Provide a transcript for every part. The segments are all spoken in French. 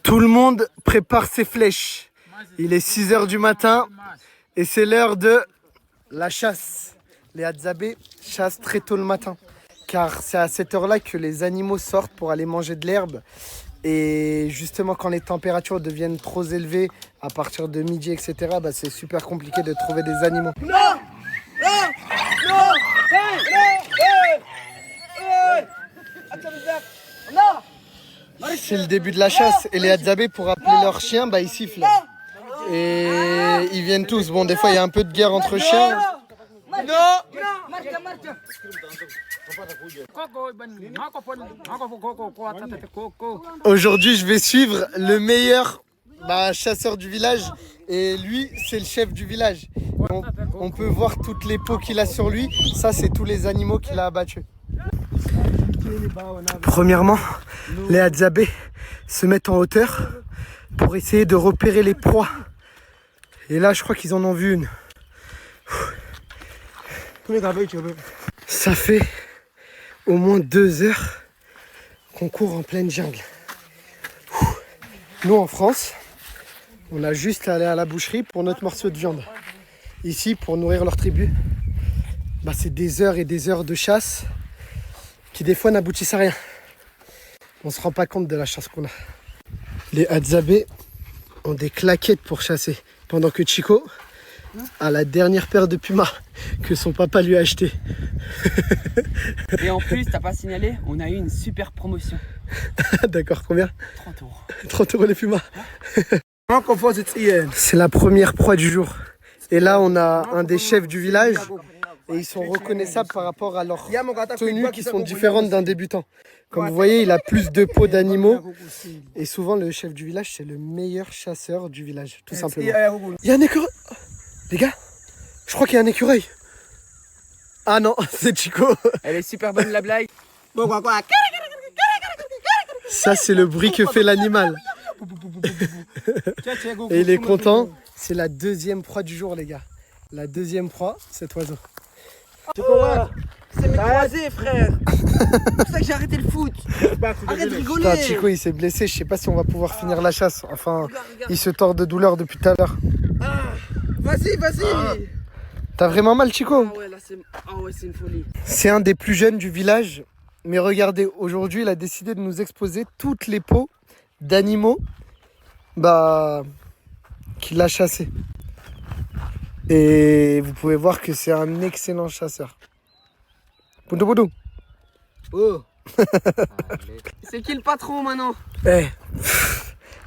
Tout le monde prépare ses flèches. Il est 6 h du matin et c'est l'heure de la chasse. Les Hadzabe chassent très tôt le matin. Car c'est à cette heure-là que les animaux sortent pour aller manger de l'herbe. Et justement, quand les températures deviennent trop élevées, à partir de midi, etc., bah, c'est super compliqué de trouver des animaux. Non, c'est le début de la chasse. Et les Hadzabe, pour appeler leurs chiens, bah, ils sifflent. Et ils viennent tous. Bon, des fois, il y a un peu de guerre entre chiens. Aujourd'hui, je vais suivre le meilleur chasseur du village. Et lui, c'est le chef du village. On peut voir toutes les peaux qu'il a sur lui. Ça, c'est tous les animaux qu'il a abattus. Premièrement, les Hadzabe se mettent en hauteur pour essayer de repérer les proies. Et là, je crois qu'ils en ont vu une. Ça fait au moins 2 heures qu'on court en pleine jungle. Nous, en France, on a juste à aller à la boucherie pour notre morceau de viande. Ici, pour nourrir leur tribu, c'est des heures et des heures de chasse qui des fois n'aboutissent à rien. On se rend pas compte de la chasse qu'on a. Les Hadzabe ont des claquettes pour chasser, pendant que Chico a la dernière paire de pumas que son papa lui a acheté. Et en plus, t'as pas signalé, on a eu une super promotion. D'accord, combien? 30 €. 30 € les pumas. C'est la première proie du jour. Et là, on a un des chefs du village. Et ils sont reconnaissables par rapport à leurs tenues qui sont différentes d'un débutant. Comme vous voyez, il a plus de peau d'animaux. Et souvent, le chef du village, c'est le meilleur chasseur du village, tout simplement. Il y a un écureuil. Les gars, je crois qu'il y a un écureuil. Ah non, c'est Chico. Elle est super bonne la blague. Ça, c'est le bruit que fait l'animal. Et il est content. C'est la deuxième proie du jour, les gars. La deuxième proie, cet oiseau. C'est mes croisés, frère. C'est pour ça que j'ai arrêté le foot. Arrête de rigoler. Putain, Chico, il s'est blessé. Je sais pas si on va pouvoir finir la chasse. Enfin, il se tord de douleur depuis tout à l'heure. Vas-y. T'as vraiment mal, Chico? Ah ouais, c'est une folie. C'est un des plus jeunes du village. Mais regardez, aujourd'hui, il a décidé de nous exposer toutes les peaux d'animaux qu'il a chassés. Et vous pouvez voir que c'est un excellent chasseur. Poudou poudou. Oh. C'est qui le patron maintenant?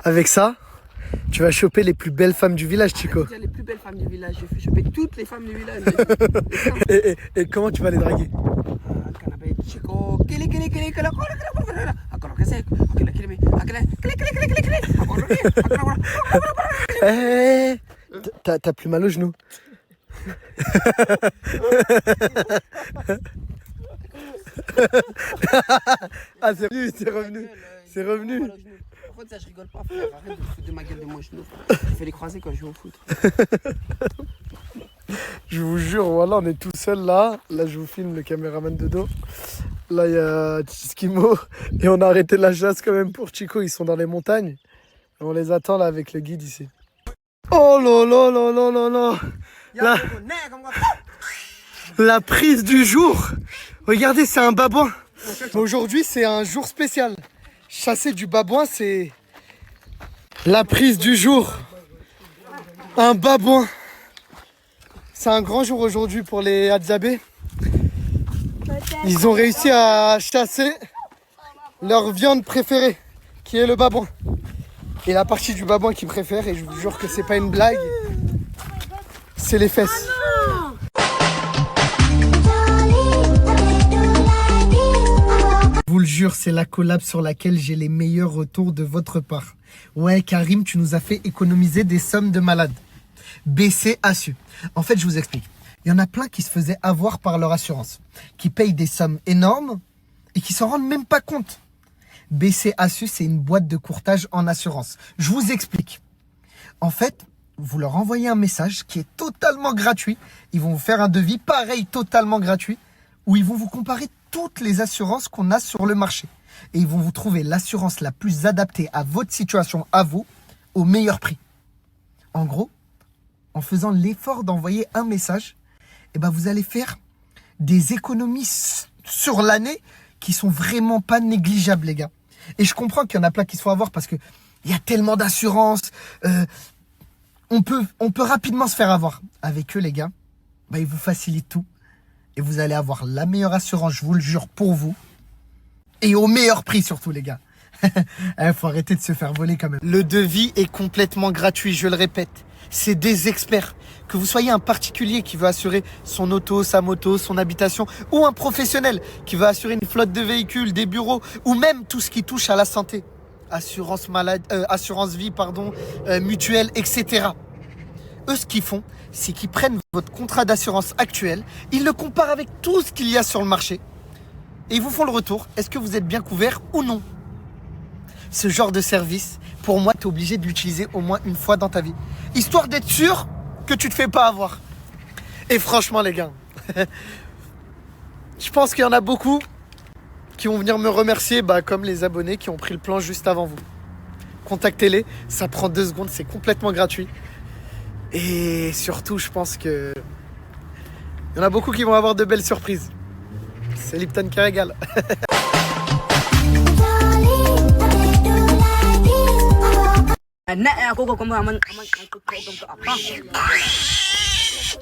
Avec ça, tu vas choper les plus belles femmes du village, Chico. Les plus belles femmes du village, je vais choper toutes les femmes du village. Et comment tu vas les draguer? Chico, t'as plus mal au genou. Ah, c'est revenu. En fait, ça, je rigole pas, frère. Arrête de foutre de ma gueule de mon genou. Je fais les croiser quand je joue au foot. Je vous jure, voilà, on est tout seul là. Là, je vous filme le caméraman de dos. Là, il y a Chiskimo. Et on a arrêté la chasse quand même pour Chico. Ils sont dans les montagnes. Et on les attend là avec le guide ici. Oh là là là là là là. La prise du jour. Regardez, c'est un babouin. Aujourd'hui, c'est un jour spécial. Chasser du babouin, c'est la prise du jour. Un babouin. C'est un grand jour aujourd'hui pour les Hadzabe. Ils ont réussi à chasser leur viande préférée, qui est le babouin. Et la partie du babouin qu'ils préfèrent, et je vous jure que c'est pas une blague, c'est les fesses. Je vous le jure, c'est la collab sur laquelle j'ai les meilleurs retours de votre part. Ouais, Karim, tu nous as fait économiser des sommes de malades. BCASU. En fait, je vous explique. Il y en a plein qui se faisaient avoir par leur assurance, qui payent des sommes énormes et qui s'en rendent même pas compte. BCASU, c'est une boîte de courtage en assurance. Je vous explique. En fait, vous leur envoyez un message qui est totalement gratuit. Ils vont vous faire un devis pareil, totalement gratuit, où ils vont vous comparer toutes les assurances qu'on a sur le marché. et ils vont vous trouver l'assurance la plus adaptée à votre situation, à vous, au meilleur prix. En gros, en faisant l'effort d'envoyer un message, eh ben vous allez faire des économies sur l'année qui sont vraiment pas négligeables, les gars. Et je comprends qu'il y en a plein qui se font avoir parce que il y a tellement d'assurances. On peut rapidement se faire avoir. Avec eux, les gars, bah, ils vous facilitent tout. Et vous allez avoir la meilleure assurance, je vous le jure, pour vous. Et au meilleur prix surtout, les gars. Faut arrêter de se faire voler quand même. Le devis est complètement gratuit, je le répète. C'est des experts. Que vous soyez un particulier qui veut assurer son auto, sa moto, son habitation, ou un professionnel qui veut assurer une flotte de véhicules, des bureaux, ou même tout ce qui touche à la santé. Assurance vie, mutuelle, etc. Eux, ce qu'ils font, c'est qu'ils prennent votre contrat d'assurance actuel, ils le comparent avec tout ce qu'il y a sur le marché, et ils vous font le retour. Est-ce que vous êtes bien couvert ou non? Ce genre de service, pour moi, tu es obligé de l'utiliser au moins une fois dans ta vie. Histoire d'être sûr que tu te fais pas avoir. Et franchement, les gars, je pense qu'il y en a beaucoup qui vont venir me remercier, comme les abonnés qui ont pris le plan juste avant vous. Contactez-les, ça prend 2 secondes, c'est complètement gratuit. Et surtout, je pense que il y en a beaucoup qui vont avoir de belles surprises. C'est Lipton qui régale.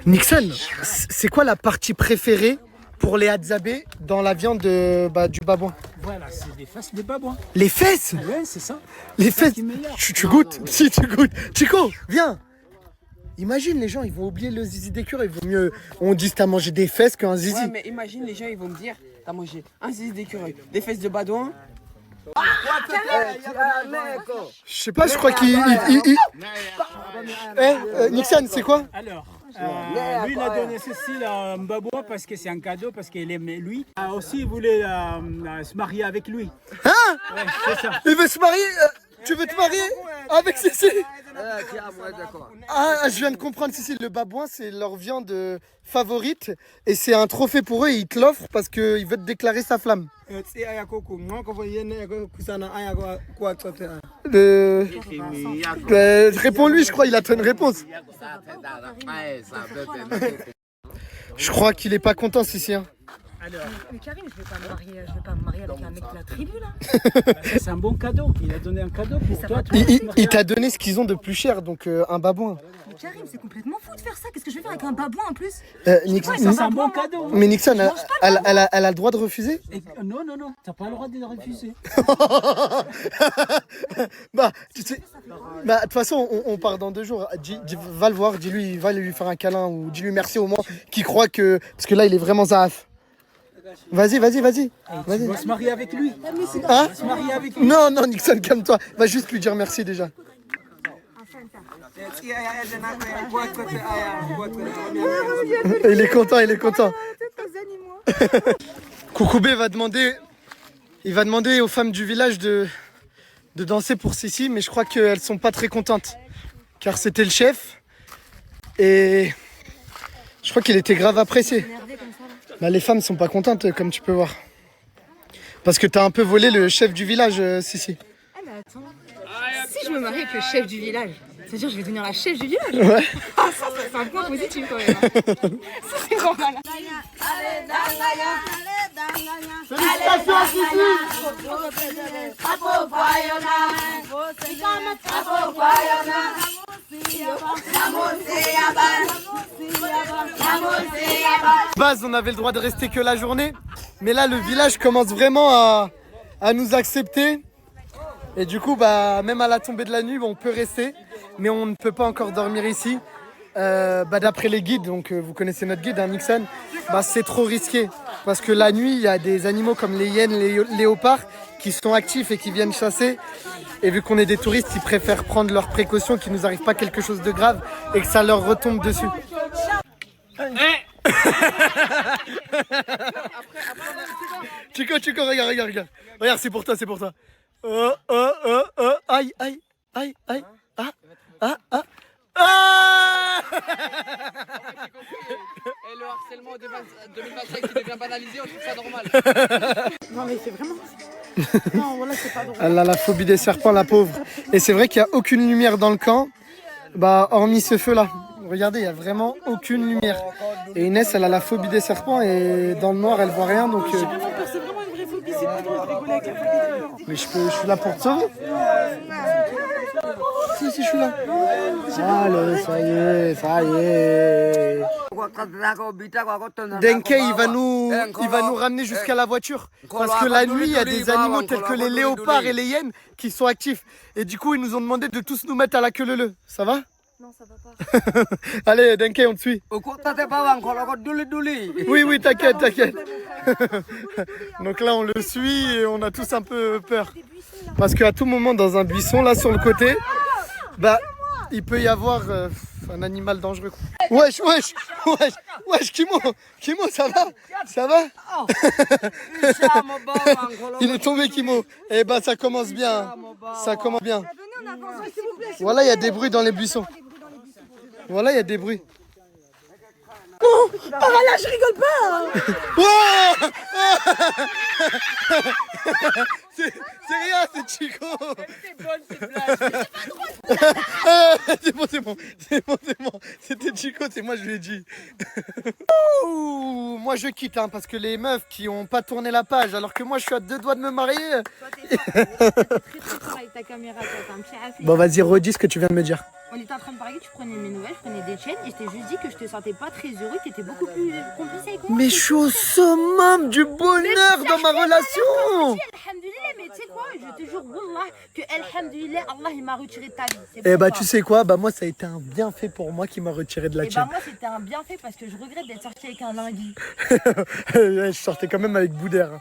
Nixon, c'est quoi la partie préférée pour les Hadzabe dans la viande du babouin? Voilà, c'est les fesses des babouins. Les fesses? Ouais, c'est ça. Les fesses? qui est meilleur. Tu goûtes? Si, tu goûtes. Chico, viens. Imagine, les gens, ils vont oublier le zizi d'écureuil. Il vaut mieux, on dit t'as mangé des fesses qu'un zizi. Ouais, mais imagine, les gens, ils vont me dire, t'as mangé un zizi d'écureuil, des fesses de badouin. Je sais pas, je crois qu'il... Nixon, c'est quoi? Alors, lui, il a donné ceci à un babouin parce que c'est un cadeau, parce qu'il aimait lui. Aussi, il voulait se marier avec lui. Hein? Ouais, c'est ça. Il veut se marier? Tu veux te marier avec Cécile? Ah, je viens de comprendre, Cécile. Le babouin, c'est leur viande favorite. Et c'est un trophée pour eux. Ils te l'offrent parce qu'ils veulent te déclarer sa flamme. Réponds-lui, je crois, il attend une réponse. Je crois qu'il est pas content, Cécile. Mais Karim, je vais pas me marier avec un mec de la tribu là. C'est un bon cadeau. Il a donné un cadeau pour toi. Il t'a doné ce qu'ils ont de plus cher, donc un babouin. Mais Karim, c'est complètement fou de faire ça. Qu'est-ce que je vais faire avec un babouin en plus? Nixon, C'est un bon cadeau. mais Nixon, elle a le droit de refuser? Non, t'as pas le droit de le refuser. Tu sais, de toute façon, on part dans 2 jours. Va le voir, dis-lui, va lui faire un câlin ou dis-lui merci au moins, qui croit que... Parce que là, il est vraiment zaaf. Vas-y. Tu vas se marier avec lui. Hein? Se marier avec lui. Non, Nixon, calme-toi. Va juste lui dire merci déjà. Il est content. Koukoubé va demander aux femmes du village de danser pour Sissi, mais je crois qu'elles sont pas très contentes. Car c'était le chef. Et je crois qu'il était grave apprécié. Les femmes sont pas contentes, comme tu peux voir. Parce que t'as un peu volé le chef du village, Sissi. Ah mais attends, si je me marie avec le chef du village, c'est-à-dire que je vais devenir la chef du village? Ouais. Ah ça c'est un point positif quand même. Ça c'est grand malin. Félicitations, Sissi. Base, on avait le droit de rester que la journée, mais là le village commence vraiment à nous accepter. Et du coup, même à la tombée de la nuit, on peut rester, mais on ne peut pas encore dormir ici. D'après les guides, donc vous connaissez notre guide, Nixon, c'est trop risqué. Parce que la nuit, il y a des animaux comme les hyènes, les léopards qui sont actifs et qui viennent chasser. Et vu qu'on est des touristes, ils préfèrent prendre leurs précautions, qu'il ne nous arrive pas quelque chose de grave et que ça leur retombe dessus. Chico, regarde. Regarde, c'est pour toi. Aïe. Et le harcèlement de 2025 qui devient banalisé, on trouve ça normal. Non mais c'est vraiment... Non, voilà, c'est pas drôle. Elle a la phobie des serpents, la pauvre. Et c'est vrai qu'il n'y a aucune lumière dans le camp, bah, hormis ce feu-là. Regardez, il n'y a vraiment aucune lumière. Et Inès, elle a la phobie des serpents et dans le noir, elle voit rien. Donc, C'est vraiment une vraie phobie, c'est pas drôle de rigoler avec la phobie. mais je suis là pour te sauver. Si, je suis là. Allez, ça y est, ça y est. Denke, il va nous ramener jusqu'à la voiture. Parce que la nuit, il y a des animaux tels que les léopards et les hyènes qui sont actifs. Et du coup, ils nous ont demandé de tous nous mettre à la queue leu. Ça va? Non, ça va pas. Allez, Denke, on te suit. Oui, t'inquiète. Donc là, on le suit et on a tous un peu peur. Parce qu'à tout moment, dans un buisson, là, sur le côté, bah, il peut y avoir un animal dangereux. Wesh, Kimo, ça va? Il est tombé, Kimo. Eh ben, ça commence bien. Voilà, il y a des bruits dans les buissons. Voilà, il y a des bruits. Oh, par là, je rigole pas. C'est rien, c'est Chico. C'est bon. C'était Chico, c'est moi, je lui ai dit. Ouh, moi, je quitte, hein, parce que les meufs qui ont pas tourné la page, alors que moi, je suis à 2 doigts de me marier. Toi, t'es très fort avec ta caméra, toi, t'as un petit affaire. Bon, vas-y, redis ce que tu viens de me dire. On était en train de parler, tu prenais mes nouvelles, je prenais des chaînes et je t'ai juste dit que je te sentais pas très heureux, que t'étais beaucoup plus complice avec moi. Mais je suis au summum du bonheur dans ma relation. Alhamdulillah, mais tu sais quoi, je te jure, Wallah, que Alhamdulillah, Allah il m'a retiré de ta vie. Eh bah, tu sais quoi, bah, moi, ça a été un bienfait pour moi qui m'a retiré de la Et bah, tienne. moi, c'était un bienfait parce que je regrette d'être sortie avec un lingui. Je sortais quand même avec Boudère.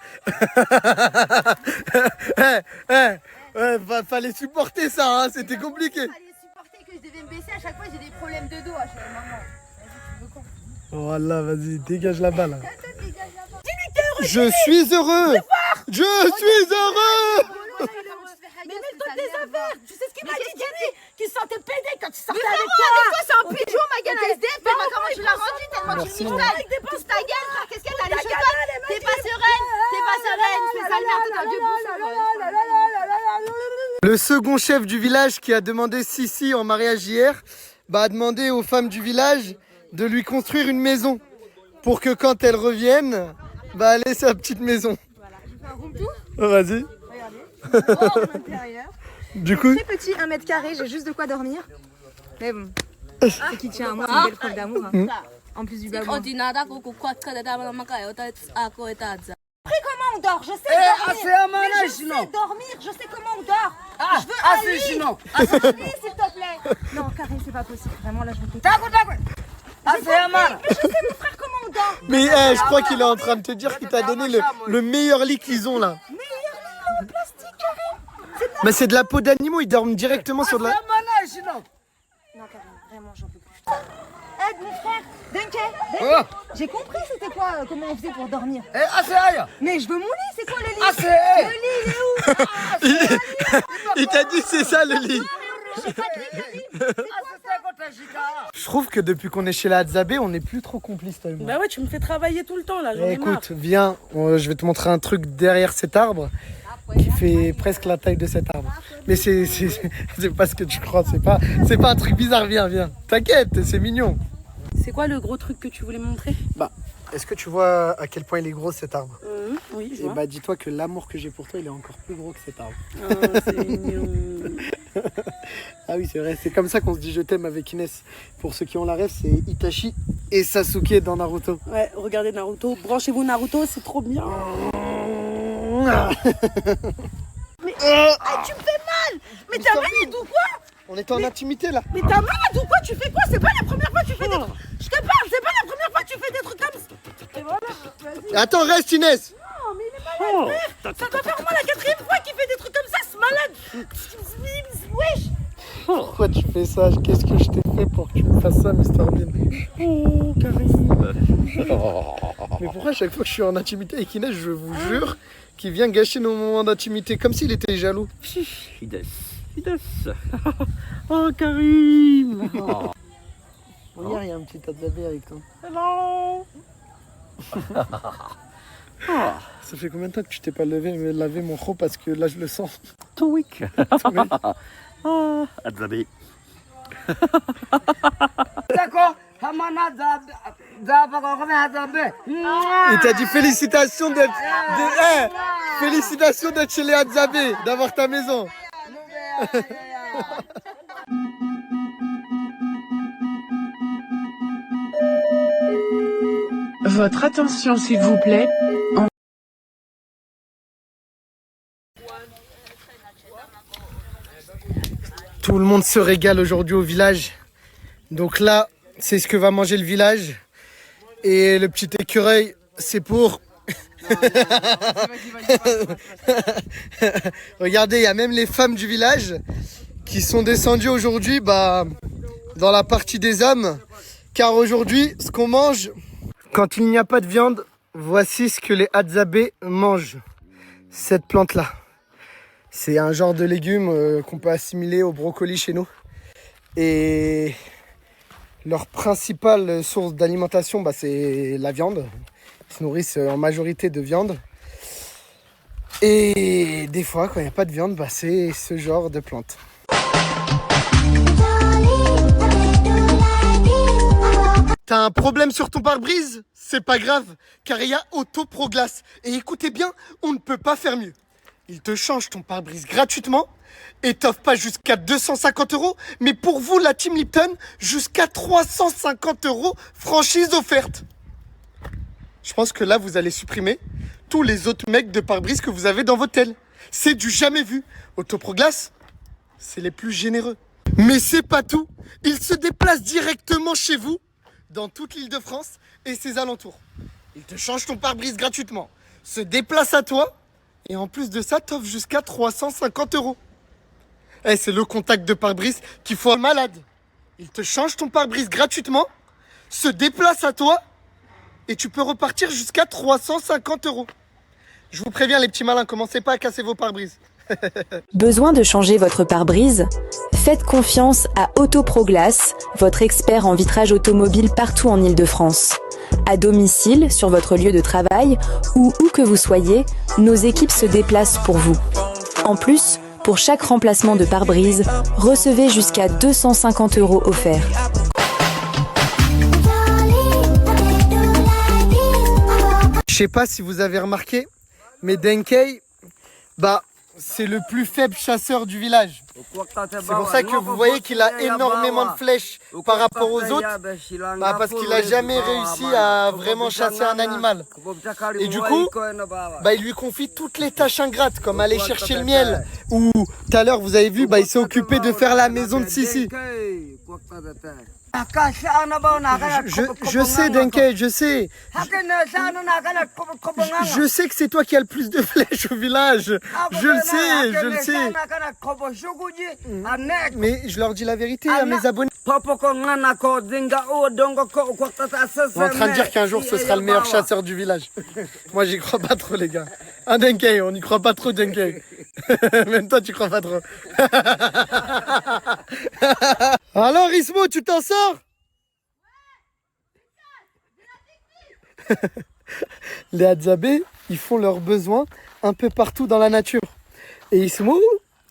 Fallait supporter ça, hein, c'était compliqué. Fallait supporter que je devais me baisser à chaque fois, j'ai des problèmes de dos. À chaque maman. Vas-y, tu veux quoi? Voilà, vas-y, dégage là-bas là. Je suis heureux. Mais mets-toi tes affaires. Tu sais ce qu'il m'a dit, Jenny? Qu'il se sentait pédé quand tu sortais avec toi. C'est un pigeon, ma gueule à SDF. Fais-moi comment tu l'as rendu tellement tu me niques pousse ta gueule, frère. Qu'est-ce qu'elle a les cheveux? T'es pas sereine. Tu fais ça le merde dans le vieux bouffe. Le second chef du village qui a demandé Sissi en mariage hier, bah, a demandé aux femmes du village de lui construire une maison pour que quand elles reviennent, bah, elle ait sa petite maison. Voilà, je fais un room tour. Vas-y. Regardez. Oh, l'intérieur. Du coup, Très petit, 1 mètre carré, j'ai juste de quoi dormir. Mais bon. C'est qui tient à moi, c'est une belle preuve d'amour. Hein. En plus du babouin. Après, comment on dort? Je sais dormir. Mais je sais dormir, je sais comment on dort. Je veux un lit. S'il te plaît. Non, Karim, c'est pas possible. Vraiment, là, je veux tout. Mais je sais, mon frère, comment on dort. mais je crois qu'il est en train de te dire qu'il t'a donné le meilleur lit qu'ils ont là. Meilleur lit en plastique, Karim. Mais c'est de la peau d'animaux, ils dorment directement sur de la... Non, Karim, vraiment, j'en peux plus. Aide, mon frère. Denke. J'ai compris c'était quoi, comment on faisait pour dormir. Mais je veux mon lit, c'est quoi le lit? Le lit, il est où? Il t'a dit c'est ça le lit. J'ai pas de lit, Karim. Je trouve que depuis qu'on est chez la Hadzabé, on n'est plus trop complices toi et moi. Bah ouais, tu me fais travailler tout le temps là, j'en ai marre. Écoute, viens, je vais te montrer un truc derrière cet arbre qui fait presque la taille de cet arbre. Mais c'est pas ce que tu crois, c'est pas un truc bizarre, viens. T'inquiète, c'est mignon. C'est quoi le gros truc que tu voulais montrer? Bah, est-ce que tu vois à quel point il est gros cet arbre? Oui, je Et vois. bah dis-toi que l'amour que j'ai pour toi, il est encore plus gros que cet arbre. Oh, c'est mignon. Ah oui, c'est vrai, c'est comme ça qu'on se dit je t'aime avec Inès. Pour ceux qui ont la rêve, c'est Itachi et Sasuke dans Naruto. Ouais, regardez Naruto. Branchez-vous Naruto, c'est trop bien. Mais tu me fais mal. Mais t'as malade ou quoi? On est en intimité là. Mais t'as malade ou quoi? Tu fais quoi? C'est pas la première fois que tu fais des trucs. Je te parle, c'est pas la première fois que tu fais des trucs comme ça. Et voilà, vas-y. Attends, reste Inès. Non, mais il est malade, frère. Ça doit faire au moins la 4e fois qu'il fait des trucs comme ça, ce malade. Wesh. Pourquoi tu fais ça? Qu'est-ce que je t'ai fait pour que tu me fasses ça, Mr Bean? Oh, Karim. Mais pourquoi à chaque fois que je suis en intimité avec Inès, je vous jure qu'il vient gâcher nos moments d'intimité, comme s'il était jaloux. Fides. Oh, Karim. Regarde, il y a un petit Hadzabé avec toi. Hello. Ça fait combien de temps que tu t'es pas lavé mon ro parce que là je le sens. Tout week. Oui. Adzabi. Il t'a dit félicitations d'être félicitations d'être chez les Adzabé, d'avoir ta maison. Votre attention s'il vous plaît. Tout le monde se régale aujourd'hui au village. Donc là, c'est ce que va manger le village. Et le petit écureuil, c'est pour... Regardez, il y a même les femmes du village qui sont descendues aujourd'hui dans la partie des hommes. Car aujourd'hui, ce qu'on mange, quand il n'y a pas de viande, voici ce que les Adzabé mangent. Cette plante-là. C'est un genre de légume qu'on peut assimiler au brocoli chez nous. Et leur principale source d'alimentation, c'est la viande. Ils se nourrissent en majorité de viande. Et des fois, quand il n'y a pas de viande, c'est ce genre de plante. T'as un problème sur ton pare-brise? C'est pas grave, car il y a Autoproglace. Et écoutez bien, on ne peut pas faire mieux. Il te change ton pare-brise gratuitement et t'offre pas jusqu'à 250 €, mais pour vous, la Team Lipton, jusqu'à 350 € franchise offerte. Je pense que là, vous allez supprimer tous les autres mecs de pare-brise que vous avez dans votre tel. C'est du jamais vu. Autoproglace, c'est les plus généreux. Mais c'est pas tout. Ils se déplacent directement chez vous, dans toute l'Île-de-France et ses alentours. Ils te changent ton pare-brise gratuitement, se déplacent à toi, et en plus de ça, t'offres jusqu'à 350 €. C'est le contact de pare-brise qui faut un malade. Il te change ton pare-brise gratuitement, se déplace à toi, et tu peux repartir jusqu'à 350 €. Je vous préviens les petits malins, commencez pas à casser vos pare-brises. Besoin de changer votre pare-brise? Faites confiance à Autoproglace, votre expert en vitrage automobile partout en Île-de-France. À domicile, sur votre lieu de travail ou où que vous soyez, nos équipes se déplacent pour vous. En plus, pour chaque remplacement de pare-brise, recevez jusqu'à 250 € offerts. Je sais pas si vous avez remarqué, mais Denkei, c'est le plus faible chasseur du village. C'est pour ça que vous voyez qu'il a énormément de flèches par rapport aux autres, parce qu'il a jamais réussi à vraiment chasser un animal. Et du coup, il lui confie toutes les tâches ingrates, comme aller chercher le miel, ou tout à l'heure vous avez vu, il s'est occupé de faire la maison de Sissi. Je sais, Denkei, je sais. Je sais que c'est toi qui as le plus de flèches au village. Je le sais. Mais je leur dis la vérité à mes abonnés. On est en train de dire qu'un jour ce sera le meilleur chasseur du village. Moi j'y crois pas trop les gars. Denkei, on n'y croit pas trop Denkei. Même toi tu crois pas trop. Alors Ismo, tu t'en sors? Les Adzabé, ils font leurs besoins un peu partout dans la nature. Et Ismo,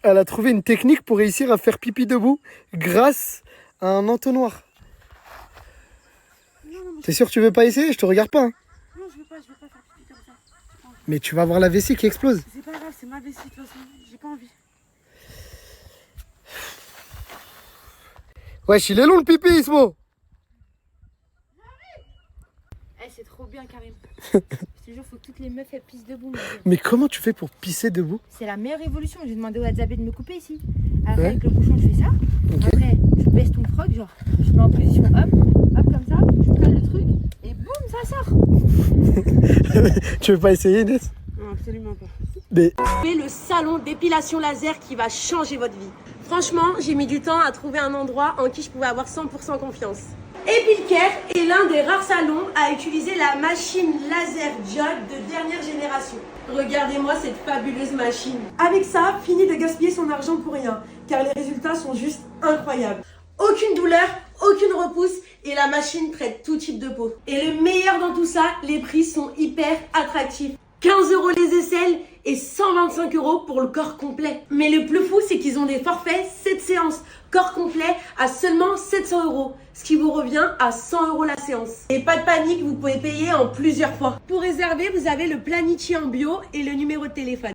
elle a trouvé une technique pour réussir à faire pipi debout grâce à un entonnoir. T'es sûr que tu veux pas essayer? Je te regarde pas. Non, je veux pas faire pipi comme ça. Mais tu vas voir la vessie qui explose. C'est pas grave, c'est ma vessie de toute façon. J'ai pas envie. Wesh, il est long le pipi, Ismo. C'est trop bien, Karim. Je te jure, faut que toutes les meufs elles pissent debout. Mais comment tu fais pour pisser debout? C'est la meilleure évolution. J'ai demandé au Adzabé de me couper ici. Après, avec le bouchon, je fais ça. Après, tu baisses ton froc, genre, je mets en position hop, comme ça, je colle le truc et boum, ça sort. Tu veux pas essayer, Inès? Non, absolument pas. Mais... Le salon d'épilation laser qui va changer votre vie. Franchement, j'ai mis du temps à trouver un endroit en qui je pouvais avoir 100% confiance. Epilcare est l'un des rares salons à utiliser la machine laser Jog de dernière génération. Regardez-moi cette fabuleuse machine. Avec ça, fini de gaspiller son argent pour rien, car les résultats sont juste incroyables. Aucune douleur, aucune repousse et la machine traite tout type de peau. Et le meilleur dans tout ça, les prix sont hyper attractifs. 15 € les aisselles et 125 € pour le corps complet. Mais le plus fou, c'est qu'ils ont des forfaits 7 séances corps complet à seulement 700 €, ce qui vous revient à 100 € la séance. Et pas de panique, vous pouvez payer en plusieurs fois. Pour réserver, vous avez le planifié en bio et le numéro de téléphone.